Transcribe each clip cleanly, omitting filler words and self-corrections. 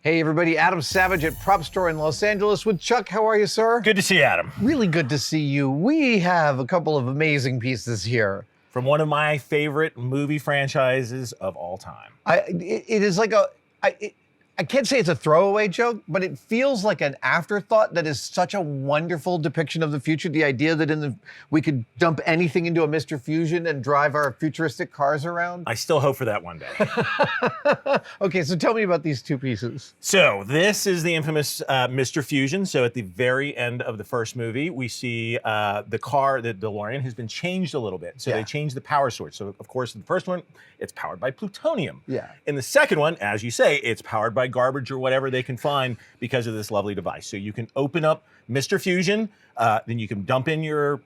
Hey everybody, Adam Savage at Propstore in Los Angeles with Chuck. How are you, sir? Good to see you, Adam. Really good to see you. We have a couple of amazing pieces here. From one of my favorite movie franchises of all time. It is like I can't say it's a throwaway joke, but it feels like an afterthought that is such a wonderful depiction of the future. The idea that we could dump anything into a Mr. Fusion and drive our futuristic cars around. I still hope for that one day. Okay, so tell me about these two pieces. So this is the infamous Mr. Fusion. So at the very end of the first movie, we see the car, the DeLorean, has been changed a little bit. So they changed the power source. So of course, in the first one, it's powered by plutonium. Yeah. In the second one, as you say, it's powered by garbage or whatever they can find because of this lovely device. So you can open up Mr. Fusion, then you can dump in your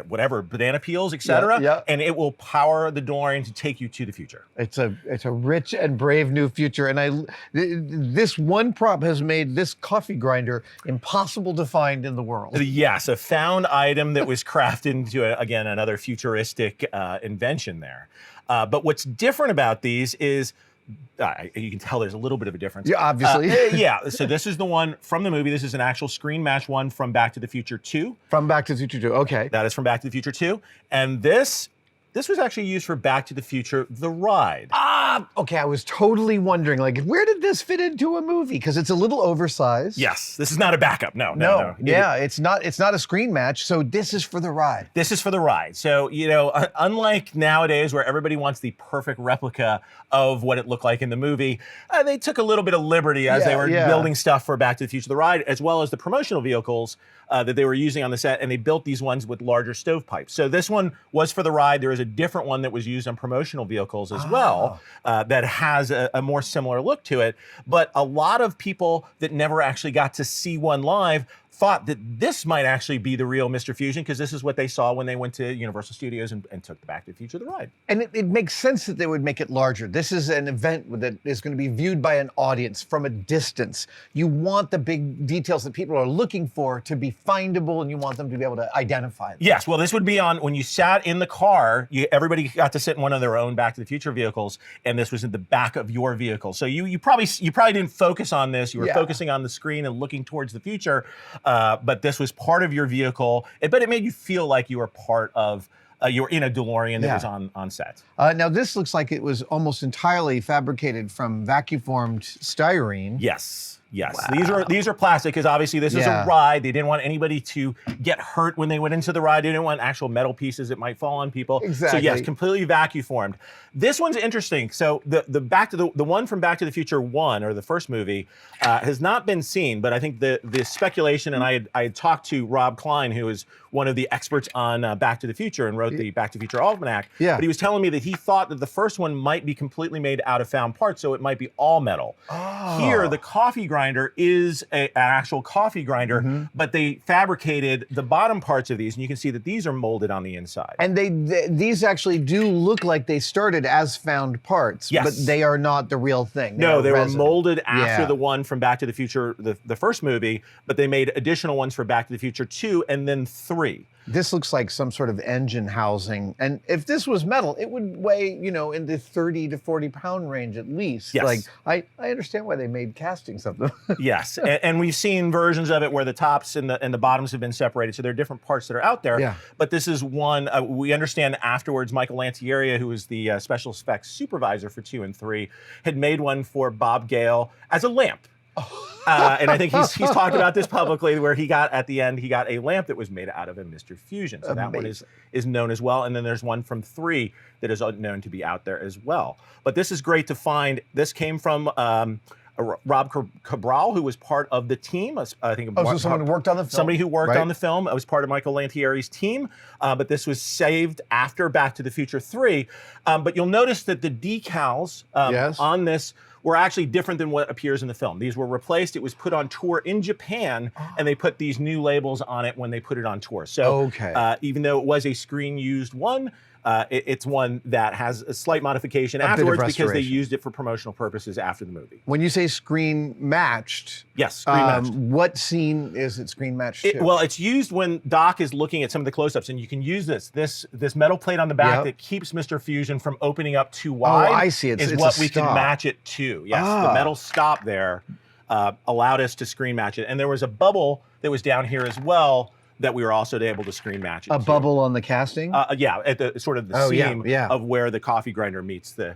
whatever, banana peels, etc., and it will power the DeLorean to take you to the future. It's a rich and brave new future, and this one prop has made this coffee grinder impossible to find in the world. Yes, a found item that was crafted into, again, another futuristic invention there. But what's different about these is you can tell there's a little bit of a difference. Yeah, obviously. So this is the one from the movie. This is an actual screen match one from Back to the Future 2. From Back to the Future 2, okay. That is from Back to the Future 2. And this was actually used for Back to the Future, The Ride. Okay, I was totally wondering, like, where did this fit into a movie? Because it's a little oversized. Yes, this is not a backup, no. Yeah, it's not a screen match, so this is for The Ride. This is for The Ride. So, unlike nowadays where everybody wants the perfect replica of what it looked like in the movie, they took a little bit of liberty as they were building stuff for Back to the Future, The Ride, as well as the promotional vehicles that they were using on the set, and they built these ones with larger stovepipes. So this one was for The Ride. There is a different one that was used on promotional vehicles as well that has a more similar look to it. But a lot of people that never actually got to see one live thought that this might actually be the real Mr. Fusion, because this is what they saw when they went to Universal Studios and took the Back to the Future, The Ride. And it makes sense that they would make it larger. This is an event that is going to be viewed by an audience from a distance. You want the big details that people are looking for to be findable, and you want them to be able to identify them. Yes, well, this would be on when you sat in the car, everybody got to sit in one of their own Back to the Future vehicles, and this was in the back of your vehicle. So you probably didn't focus on this. You were focusing on the screen and looking towards the future. But this was part of your vehicle, but it made you feel like you were part of, you were in a DeLorean that was on set. Now this looks like it was almost entirely fabricated from vacuum-formed styrene. Yes. Yes, wow. These are plastic because obviously this is a ride. They didn't want anybody to get hurt when they went into the ride. They didn't want actual metal pieces that might fall on people. Exactly. So yes, completely vacuum formed. This one's interesting. So the one from Back to the Future 1, or the first movie, has not been seen. But I think the speculation, and I had talked to Rob Klein, who is one of the experts on Back to the Future and wrote the Back to the Future Almanac. Yeah. But he was telling me that he thought that the first one might be completely made out of found parts, so it might be all metal. Oh. Here, the coffee grinder is an actual coffee grinder, but they fabricated the bottom parts of these, and you can see that these are molded on the inside. And these actually do look like they started as found parts, but they are not the real thing. No, they were molded after the one from Back to the Future, the first movie, but they made additional ones for Back to the Future 2 and then 3. This looks like some sort of engine housing. And if this was metal, it would weigh, in the 30 to 40 pound range at least. Yes. Like, I understand why they made castings of them. Yes, and we've seen versions of it where the tops and the bottoms have been separated, so there are different parts that are out there. Yeah. But this is one, we understand afterwards, Michael Lantieri, who was the special effects supervisor for 2 and 3, had made one for Bob Gale as a lamp. And I think he's talked about this publicly, where at the end he got a lamp that was made out of a Mr. Fusion. So that one is known as well. And then there's one from 3 that is known to be out there as well. But this is great to find. This came from Rob Cabral, who was part of the team. I think so someone who worked on the film. Somebody who worked on the film. It was part of Michael Lantieri's team. But this was saved after Back to the Future 3. But you'll notice that the decals on this were actually different than what appears in the film. These were replaced. It was put on tour in Japan, and they put these new labels on it when they put it on tour. So even though it was a screen-used one, it's one that has a slight modification afterwards because they used it for promotional purposes after the movie. When you say screen matched, yes, screen matched. What scene is it screen matched to? Well, it's used when Doc is looking at some of the close-ups, and you can use this metal plate on the back that keeps Mr. Fusion from opening up too wide. Oh, I see. It's what a we stop. can match it to. Yes, the metal stop there allowed us to screen match it. And there was a bubble that was down here as well that we were also able to screen match it. A bubble on the casting? Yeah, at the sort of the seam yeah. of where the coffee grinder meets the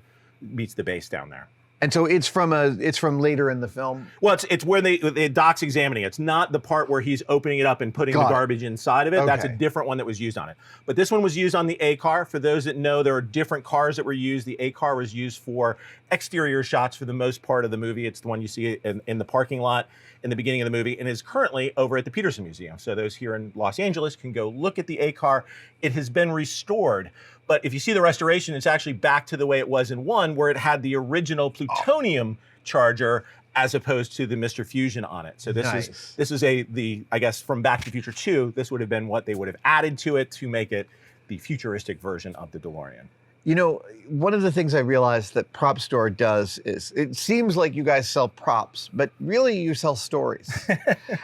base down there. And so it's from later in the film? Well, it's where Doc's examining it. It's not the part where he's opening it up and putting the garbage inside of it. Okay. That's a different one that was used on it. But this one was used on the A car. For those that know, there are different cars that were used. The A car was used for exterior shots for the most part of the movie. It's the one you see in the parking lot in the beginning of the movie, and is currently over at the Peterson Museum. So those here in Los Angeles can go look at the A car. It has been restored. But if you see the restoration, it's actually back to the way it was in 1, where it had the original plutonium charger as opposed to the Mr. Fusion on it. So this is I guess from Back to the Future 2, this would have been what they would have added to it to make it the futuristic version of the DeLorean. You know, one of the things I realized that Propstore does is, it seems like you guys sell props, but really you sell stories.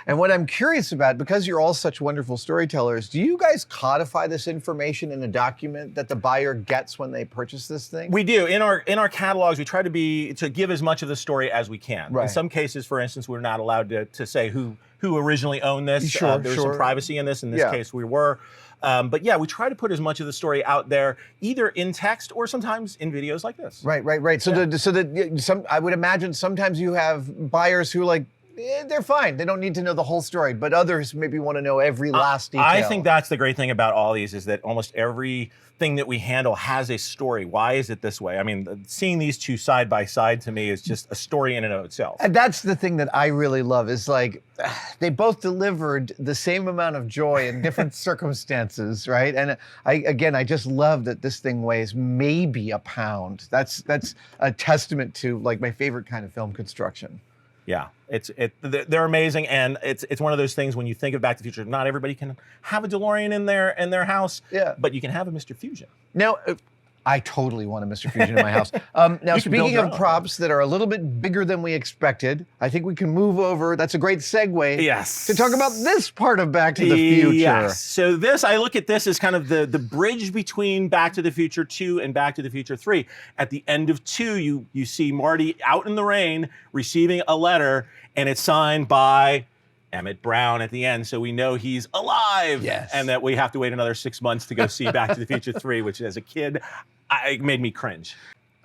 And what I'm curious about, because you're all such wonderful storytellers, do you guys codify this information in a document that the buyer gets when they purchase this thing? We do. In our catalogs, we try to give as much of the story as we can. Right. In some cases, for instance, we're not allowed to say who originally owned this. Sure, There's some privacy in this. In this case, we were. But yeah, we try to put as much of the story out there, either in text or sometimes in videos like this. Right. So I would imagine sometimes you have buyers who they're fine. They don't need to know the whole story, but others maybe want to know every last detail. I think that's the great thing about all these, is that almost everything that we handle has a story. Why is it this way? I mean, seeing these two side by side to me is just a story in and of itself. And that's the thing that I really love, is they both delivered the same amount of joy in different circumstances, right? And I just love that this thing weighs maybe a pound. That's a testament to my favorite kind of film construction. Yeah, they're amazing, and it's one of those things when you think of Back to the Future, not everybody can have a DeLorean in their house, but you can have a Mr. Fusion. Now, I totally want a Mr. Fusion in my house. Now, speaking of props that are a little bit bigger than we expected, I think we can move over. That's a great segue. To talk about this part of Back to the Future. Yes. So I look at this as kind of the bridge between Back to the Future 2 and Back to the Future 3. At the end of 2, you see Marty out in the rain receiving a letter, and it's signed by Emmett Brown at the end, so we know he's alive. Yes. And that we have to wait another 6 months to go see Back to the Future 3, which as a kid, it made me cringe.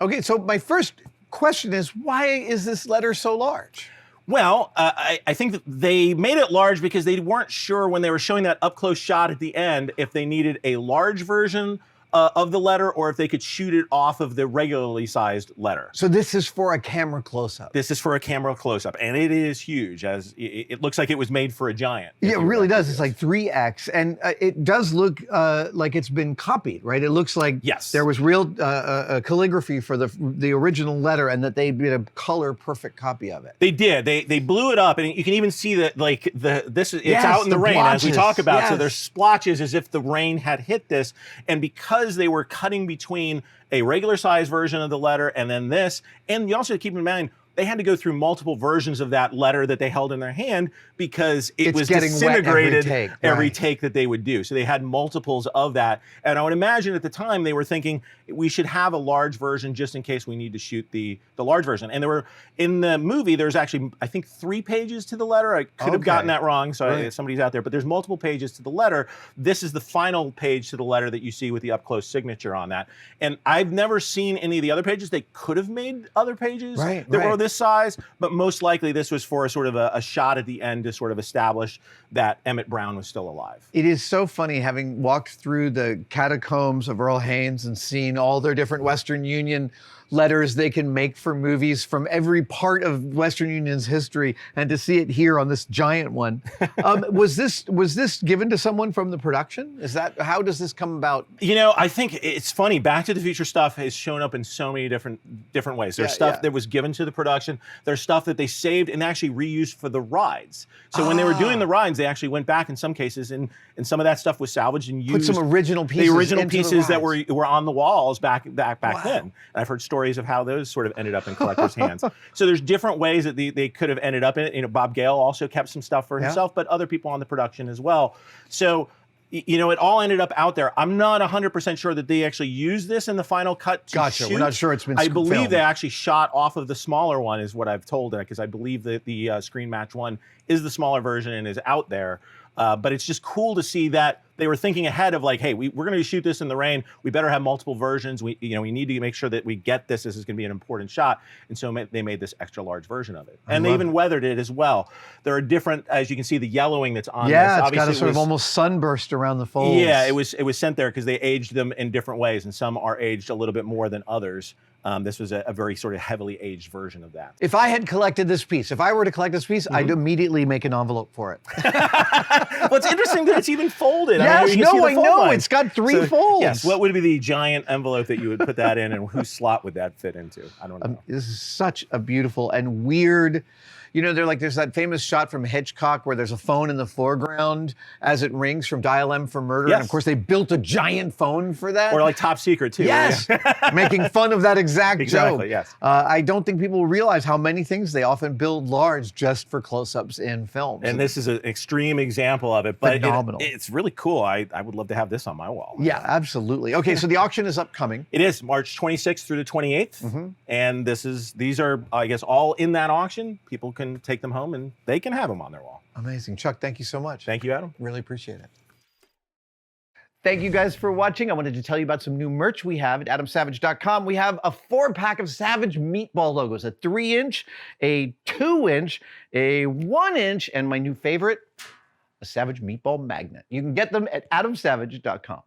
Okay, so my first question is, why is this letter so large? Well, I think that they made it large because they weren't sure when they were showing that up-close shot at the end if they needed a large version of the letter, or if they could shoot it off of the regularly sized letter. So this is for a camera close-up. This is for a camera close-up, and it is huge, as it looks like it was made for a giant. Yeah, it really does. It's like 3X, and it does look like it's been copied, right? It looks like there was real calligraphy for the original letter, and that they did a color perfect copy of it. They did. They blew it up, and you can even see that it's out in the rain blotches. As we talk about. So there's splotches as if the rain had hit this, and because they were cutting between a regular size version of the letter and then this, and you also have to keep in mind, they had to go through multiple versions of that letter that they held in their hand because it was disintegrated every take that they would do. So they had multiples of that. And I would imagine at the time they were thinking we should have a large version just in case we need to shoot the large version. And in the movie, there's actually, I think, 3 pages to the letter. I could have gotten that wrong, so somebody's out there. But there's multiple pages to the letter. This is the final page to the letter that you see with the up-close signature on that. And I've never seen any of the other pages. They could have made other pages that were this size, but most likely this was for a sort of a shot at the end to sort of establish that Emmett Brown was still alive. It is so funny, having walked through the catacombs of Earl Haynes and seen all their different Western Union letters they can make for movies from every part of Western Union's history, and to see it here on this giant one. Was this given to someone from the production? How does this come about? You know, I think it's funny. Back to the Future stuff has shown up in so many different ways. There's stuff that was given to the production. There's stuff that they saved and actually reused for the rides. So when they were doing the rides, they actually went back in some cases, and some of that stuff was salvaged and used. Put some original pieces. The original pieces that were on the walls back then. And I've heard stories of how those sort of ended up in collectors' hands. So there's different ways that they could have ended up in it. You know, Bob Gale also kept some stuff for himself, but other people on the production as well. So You know, it all ended up out there. I'm not 100% sure that they actually used this in the final cut to Gotcha. shoot. We're not sure it's been I believe filmed. they actually shot off of the smaller one, is what I've told, because I believe that the Screen Match 1 is the smaller version and is out there. But it's just cool to see that they were thinking ahead of like, hey, we're going to shoot this in the rain. We better have multiple versions. We need to make sure that we get this. This is going to be an important shot. And so they made this extra large version of it. And they even weathered it as well. There are different, as you can see, the yellowing that's on this. Yeah, it's got a sort of almost sunburst around the folds. Yeah, it was sent there because they aged them in different ways, and some are aged a little bit more than others. This was a very sort of heavily aged version of that. If I had collected this piece, if I were to collect this piece, I'd immediately make an envelope for it. Well, it's interesting that it's even folded. Yes, I know. Line. It's got 3 folds. Yes, what would be the giant envelope that you would put that in, and whose slot would that fit into? I don't know. This is such a beautiful and weird. You know, there's that famous shot from Hitchcock where there's a phone in the foreground as it rings from Dial M for Murder. Yes. And of course, they built a giant phone for that. Or like Top Secret, too. Yes, making fun of that exact Exactly, joke. yes. I don't think people realize how many things they often build large just for close-ups in films. And this is an extreme example of it, but phenomenal. It's really cool. I would love to have this on my wall. Yeah, absolutely. Okay, so the auction is upcoming. It is March 26th through the 28th. And these are, I guess, all in that auction. People can take them home and they can have them on their wall. Amazing. Chuck, thank you so much. Thank you, Adam. Really appreciate it. Thank you guys for watching. I wanted to tell you about some new merch we have at adamsavage.com. We have a 4-pack of Savage meatball logos, a 3-inch, a 2-inch, a 1-inch, and my new favorite, a Savage meatball magnet. You can get them at adamsavage.com.